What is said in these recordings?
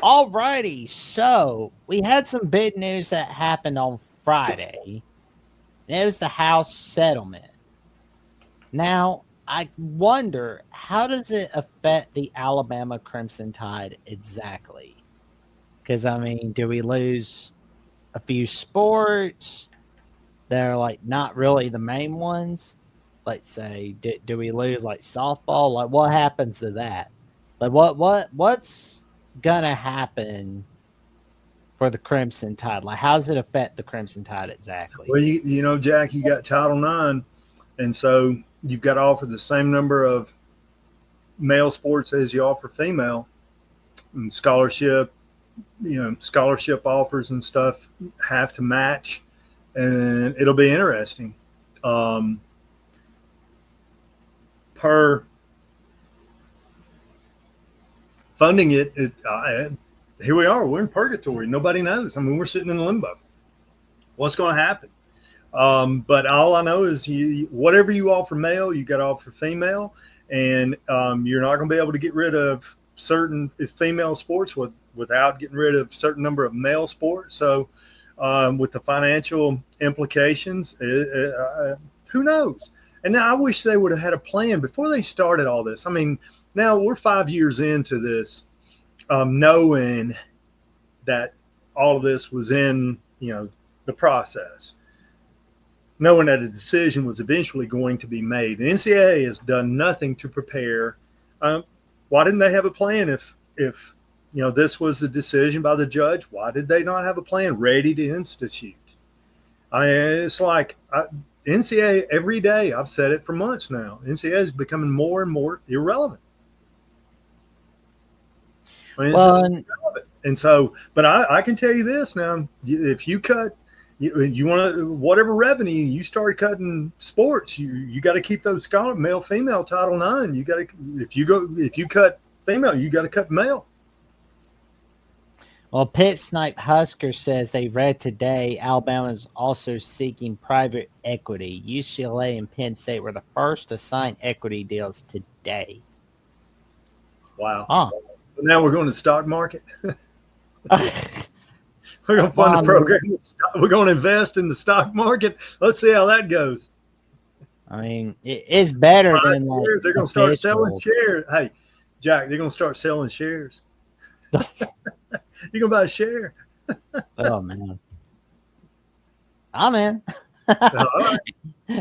Alrighty, so we had some big news that happened on Friday. And it was the House settlement. Now, I wonder, how does it affect the Alabama Crimson Tide exactly? Because, I mean, do we lose a few sports that are like not really the main ones? Like, say, do we lose like softball? Like, what happens to that? Like, what's gonna happen for the Crimson Tide? Like, how does it affect the Crimson Tide exactly? Well, you know, Jack, you got Title IX, and so you've got to offer the same number of male sports as you offer female, and scholarship offers and stuff have to match, and it'll be interesting. Um, per funding here we are. We're in purgatory. Nobody knows. I mean, we're sitting in limbo. What's going to happen? But all I know is whatever you offer male, you got to offer female, and you're not going to be able to get rid of certain female sports without getting rid of certain number of male sports. So, with the financial implications, who knows? And now I wish they would have had a plan before they started all this. I mean, now we're 5 years into this, knowing that all of this was in the process, knowing that a decision was eventually going to be made. The NCAA has done nothing to prepare. Why didn't they have a plan if this was the decision by the judge? Why did they not have a plan ready to institute? It's like NCAA every day. I've said it for months now. NCAA is becoming more and more irrelevant. I mean, it's just Well, irrelevant. And so, but I can tell you this now: if you cut you want to whatever revenue you start cutting sports, you got to keep those male female Title IX. You got to if you cut female, you got to cut male. well, Pit Snipe Husker says they read today Alabama's also seeking private equity. UCLA and Penn State were the first to sign equity deals today. Wow. Huh. So now we're going to the stock market. well, We're going to fund the I mean, program. We're going to invest in the stock market. Let's see how that goes. it's better than like 5 years, they're going to start selling official. shares. Hey, Jack, they're going to start selling shares. You're going to buy a share. Oh man, I'm in. All right.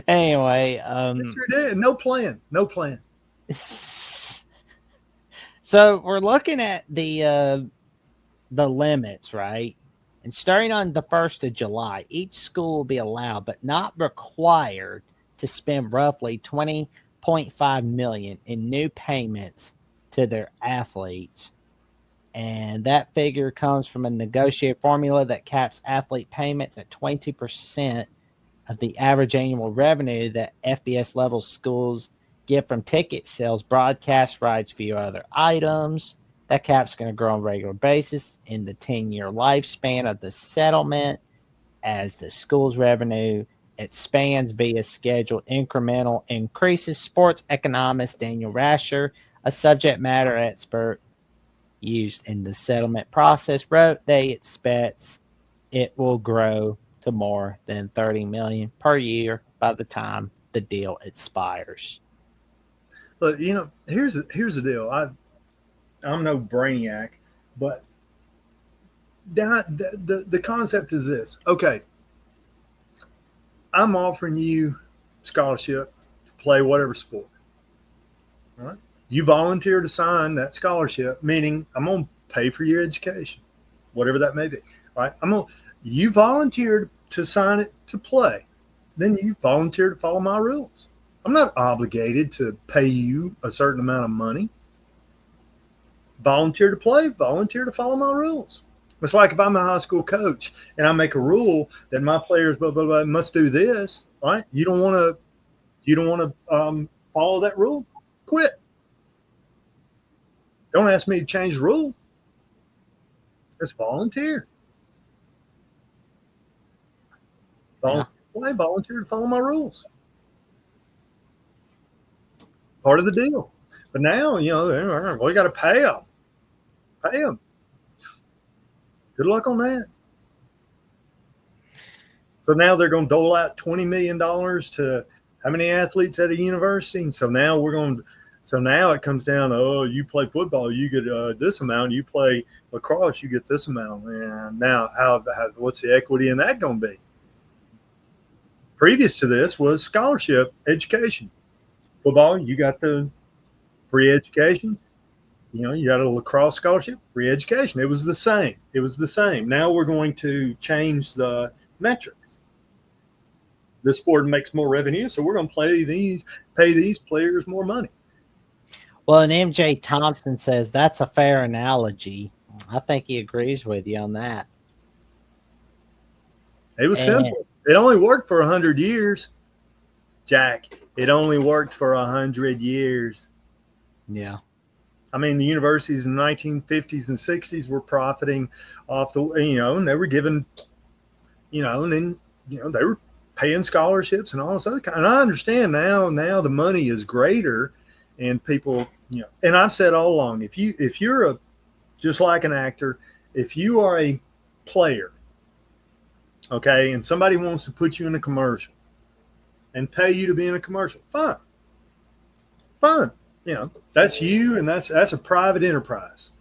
Anyway, Yes, you did. No plan. No plan. so we're looking at the limits, right? And starting on the 1st of July, each school will be allowed but not required to spend roughly 20.5 million in new payments to their athletes. And that figure comes from a negotiated formula that caps athlete payments at 22% of the average annual revenue that FBS level schools get from ticket sales, broadcast rights, few other items. That cap's going to grow on a regular basis in the 10-year lifespan of the settlement as the school's revenue expands via scheduled incremental increases. Sports economist Daniel Rasher, a subject matter expert used in the settlement process, wrote they expect it will grow to more than 30 million per year by the time the deal expires. But here's the deal. I'm no brainiac, but the concept is this. Okay, I'm offering you scholarship to play whatever sport. All right. You volunteer to sign that scholarship, meaning I'm going to pay for your education, whatever that may be. All right. You volunteered to sign it to play. Then you volunteer to follow my rules. I'm not obligated to pay you a certain amount of money. Volunteer to play, volunteer to follow my rules. It's like if I'm a high school coach and I make a rule that my players blah blah blah must do this, right? You don't want to follow that rule. Quit. Don't ask me to change the rule. It's volunteer. Yeah. Volunteer to follow my rules. Part of the deal. But now, we got to pay them. Pay them. Good luck on that. So now they're going to dole out $20 million to how many athletes at a university? And so now so now it comes down, oh, you play football, you get this amount. You play lacrosse, you get this amount. And now what's the equity in that going to be? Previous to this was scholarship education. Football, you got the free education. You got a lacrosse scholarship, free education. It was the same. Now we're going to change the metrics. This sport makes more revenue, so we're going to pay these players more money. Well, and MJ Thompson says that's a fair analogy. I think he agrees with you on that. It was simple. It only worked for 100 years, Jack. It only worked for 100 years. Yeah. I mean, the universities in the 1950s and 60s were profiting off and they were given, and then, they were paying scholarships and all this other kind. And I understand now the money is greater, and people, and I've said all along, if you're just like an actor, if you are a player, okay, and somebody wants to put you in a commercial and pay you to be in a commercial, fine. That's you, and that's a private enterprise.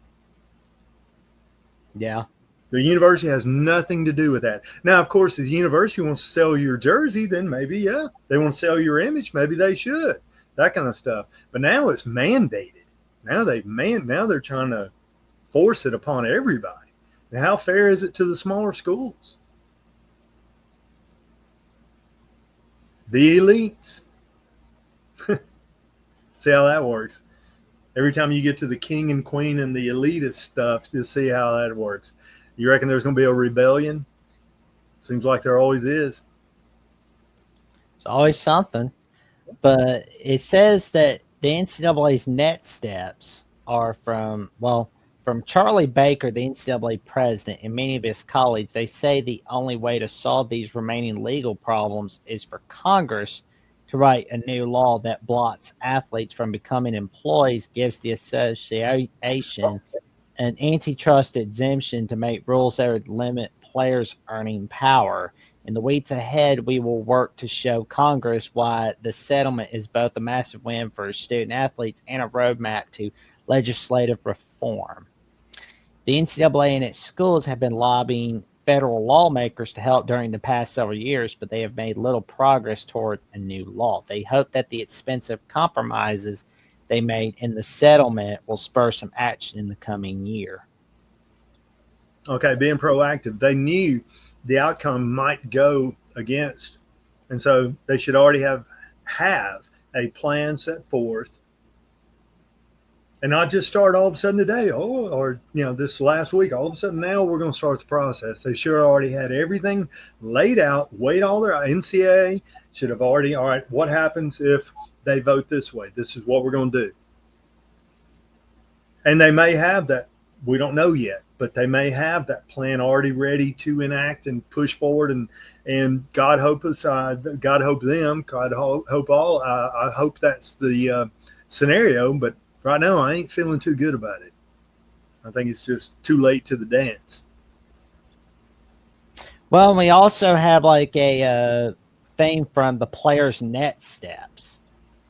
Yeah. The university has nothing to do with that. Now, of course, if the university wants to sell your jersey, then maybe, they want to sell your image. Maybe they should, that kind of stuff. But now it's mandated. Now they're trying to force it upon everybody. Now, how fair is it to the smaller schools? The elites. See how that works. Every time you get to the king and queen and the elitist stuff, just see how that works. You reckon there's going to be a rebellion? Seems like there always is. It's always something. But it says that the NCAA's next steps are from Charlie Baker, the NCAA president, and many of his colleagues. They say the only way to solve these remaining legal problems is for Congress to write a new law that blocks athletes from becoming employees, gives the association an antitrust exemption to make rules that would limit players' earning power. In the weeks ahead, we will work to show Congress why the settlement is both a massive win for student athletes and a roadmap to legislative reform. The NCAA and its schools have been lobbying federal lawmakers to help during the past several years, but they have made little progress toward a new law. They hope that the expensive compromises they made in the settlement will spur some action in the coming year. Okay, being proactive. They knew the outcome might go against, and so they should already have a plan set forth, and not just start all of a sudden today, or this last week. All of a sudden now we're going to start the process. They sure already had everything laid out. All their NCAA should have already. All right, what happens if they vote this way? This is what we're going to do, and they may have that. We don't know yet, but they may have that plan already ready to enact and push forward. And God hope us, God hope them, God hope all. I hope that's the scenario. But right now, I ain't feeling too good about it. I think it's just too late to the dance. Well, we also have like a thing from the players' next steps,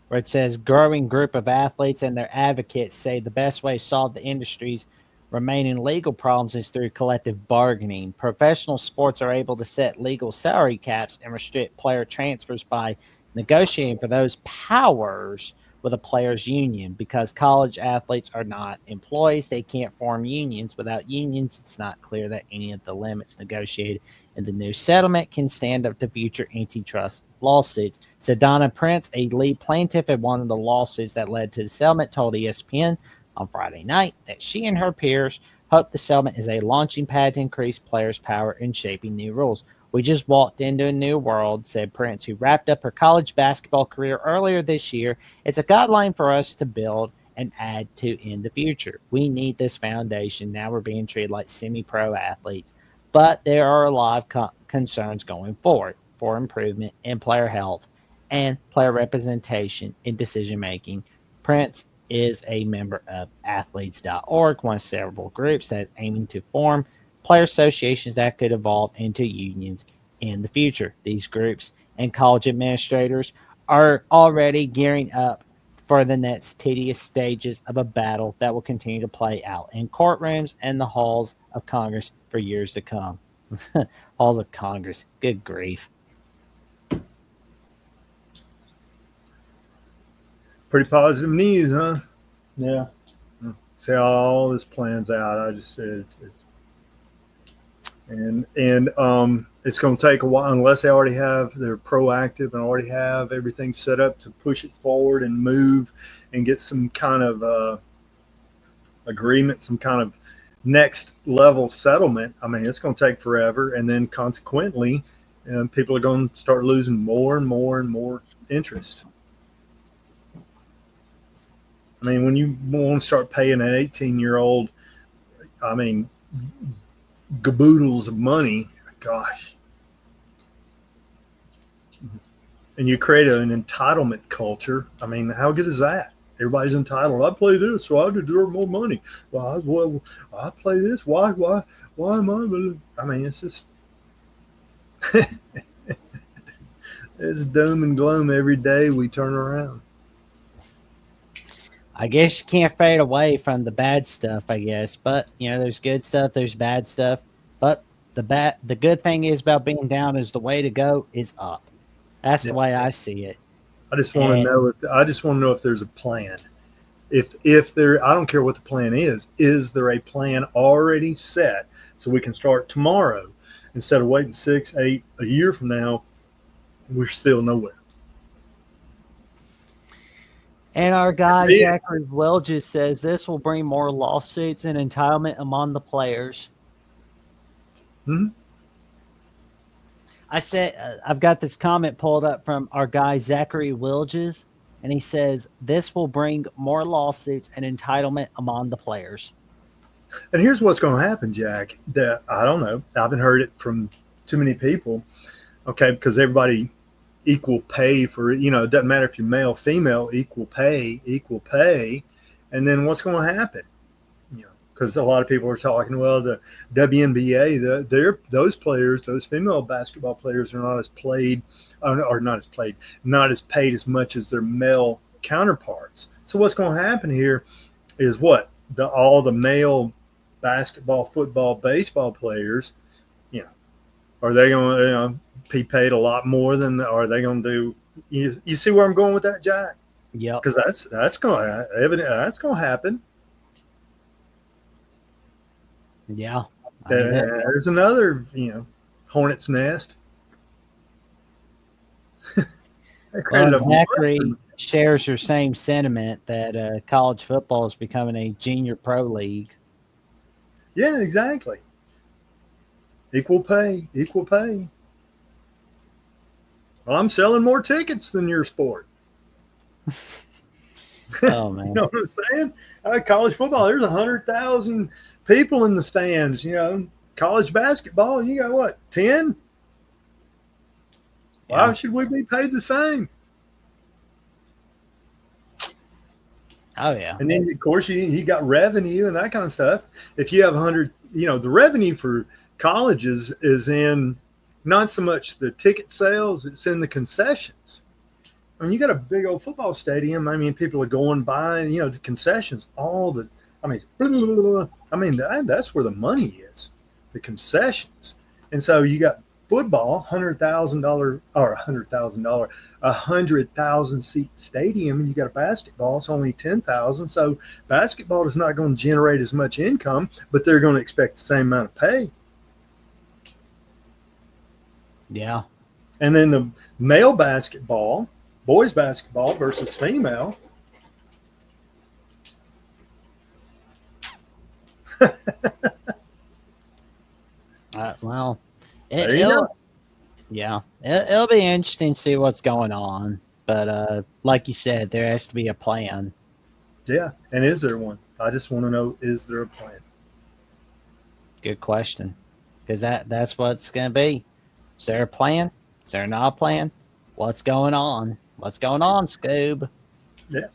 where it says growing group of athletes and their advocates say the best way to solve the industry's remaining legal problems is through collective bargaining. Professional sports are able to set legal salary caps and restrict player transfers by negotiating for those powers with a players' union. Because college athletes are not employees, they can't form unions. Without unions, it's not clear that any of the limits negotiated in the new settlement can stand up to future antitrust lawsuits. Sedona Prince, a lead plaintiff in one of the lawsuits that led to the settlement, told ESPN on Friday night that she and her peers hope the settlement is a launching pad to increase players' power in shaping new rules. We just walked into a new world, said Prince, who wrapped up her college basketball career earlier this year. It's a guideline for us to build and add to in the future. We need this foundation. Now we're being treated like semi-pro athletes. But there are a lot of concerns going forward for improvement in player health and player representation in decision-making. Prince is a member of athletes.org, one of several groups that is aiming to form player associations that could evolve into unions in the future. These groups and college administrators are already gearing up for the next tedious stages of a battle that will continue to play out in courtrooms and the halls of Congress for years to come. Halls of Congress. Good grief. Pretty positive news, huh? Yeah. See how all this plans out. I just said it's and it's going to take a while unless they're proactive and already have everything set up to push it forward and move and get some kind of agreement, some kind of next level settlement. I mean, it's going to take forever, and then consequently, people are going to start losing more and more and more interest. I mean, when you want to start paying an 18-year-old, I mean, gaboodles of money, gosh. And you create an entitlement culture. I mean, how good is that? Everybody's entitled. I play this, so I deserve more money. Well, I play this. Why am I? I mean, it's just it's doom and gloom every day we turn around. I guess you can't fade away from the bad stuff, I guess. But there's good stuff, there's bad stuff. But the good thing is about being down is the way to go is up. That's the way I see it. I just want to know if there's a plan. If there, I don't care what the plan is. Is there a plan already set so we can start tomorrow instead of waiting 6, 8, a year from now? We're still nowhere. And our guy Zachary Welges says this will bring more lawsuits and entitlement among the players. I said I've got this comment pulled up from our guy Zachary Welges, and he says this will bring more lawsuits and entitlement among the players. And here's what's going to happen, Jack. That I don't know. I haven't heard it from too many people. Okay, because everybody equal pay for it doesn't matter if you're male, female, equal pay. And then what's going to happen? Because a lot of people are talking, well, the WNBA, those players, those female basketball players are not as paid as much as their male counterparts. So what's going to happen here is all the male basketball, football, baseball players, are they going to be paid a lot more than? Are they going to do? You see where I'm going with that, Jack? Yeah. Because that's going to happen. Yeah. There's another hornet's nest. Zachary shares your same sentiment that college football is becoming a junior pro league. Yeah, exactly. Equal pay. Well, I'm selling more tickets than your sport. Oh, man. You know what I'm saying? College football, there's 100,000 people in the stands. College basketball, you got what, 10? Yeah. Why should we be paid the same? Oh, yeah. And then, of course, you got revenue and that kind of stuff. If you have 100, the revenue for colleges is in not so much the ticket sales, it's in the concessions. I mean, you got a big old football stadium. I mean, people are going by, the concessions, that's where the money is, the concessions. And so you got football, $100,000 seat stadium, and you got a basketball, it's only 10,000. So basketball is not going to generate as much income, but they're going to expect the same amount of pay. Yeah. And then the male basketball, boys basketball versus female. It'll be interesting to see what's going on. But like you said, there has to be a plan. Yeah, and is there one? I just want to know, is there a plan? Good question. Because that's what it's going to be. Is there a plan? Is there not a plan? What's going on? What's going on, Scoob? Yeah.